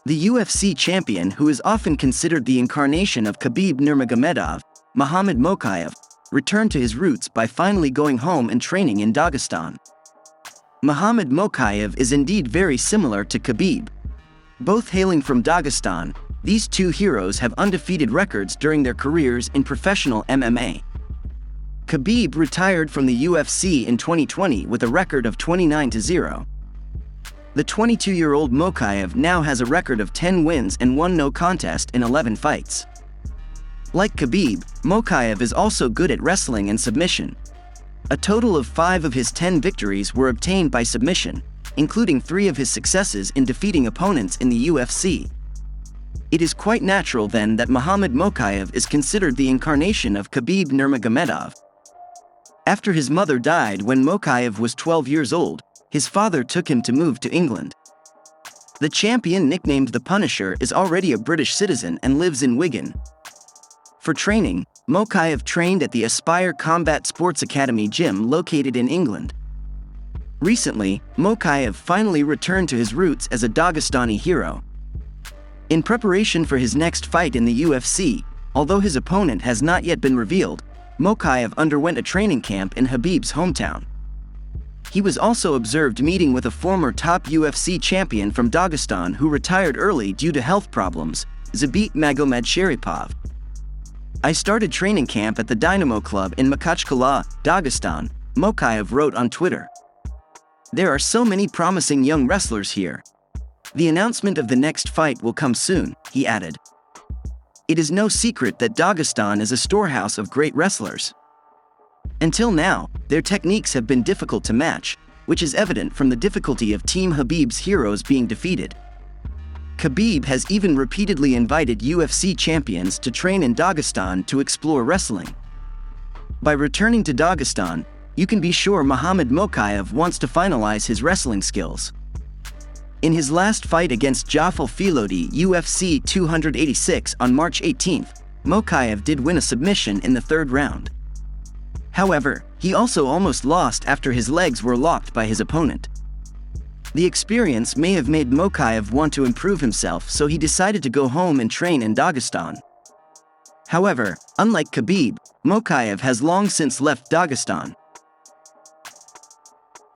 The UFC champion, who is often considered the incarnation of Khabib Nurmagomedov, Muhammad Mokaev, returned to his roots by finally going home and training in Dagestan. Muhammad Mokaev is indeed very similar to Khabib. Both hailing from Dagestan, these two heroes have undefeated records during their careers in professional MMA. Khabib retired from the UFC in 2020 with a record of 29-0. The 22-year-old Mokaev now has a record of 10 wins and 1 no contest in 11 fights. Like Khabib, Mokaev is also good at wrestling and submission. A total of 5 of his 10 victories were obtained by submission, including 3 of his successes in defeating opponents in the UFC. It is quite natural then that Muhammad Mokaev is considered the incarnation of Khabib Nurmagomedov. After his mother died when Mokaev was 12 years old, his father took him to move to England. The champion, nicknamed the Punisher, is already a British citizen and lives in Wigan. For training, Mokaev trained at the Aspire Combat Sports Academy gym located in England. Recently, Mokaev finally returned to his roots as a Dagestani hero. In preparation for his next fight in the UFC, although his opponent has not yet been revealed, Mokaev underwent a training camp in Khabib's hometown. He was also observed meeting with a former top UFC champion from Dagestan who retired early due to health problems, Zabit Magomedsharipov. "I started training camp at the Dynamo Club in Makhachkala, Dagestan," Mokaev wrote on Twitter. "There are so many promising young wrestlers here. The announcement of the next fight will come soon," he added. It is no secret that Dagestan is a storehouse of great wrestlers. Until now, their techniques have been difficult to match, which is evident from the difficulty of Team Khabib's heroes being defeated. Khabib has even repeatedly invited UFC champions to train in Dagestan to explore wrestling. By returning to Dagestan, you can be sure Muhammad Mokaev wants to finalize his wrestling skills. In his last fight against Jafal Filodi, UFC 286 on March 18, Mokaev did win a submission in the 3rd round. However, he also almost lost after his legs were locked by his opponent. The experience may have made Mokaev want to improve himself, so he decided to go home and train in Dagestan. However, unlike Khabib, Mokaev has long since left Dagestan.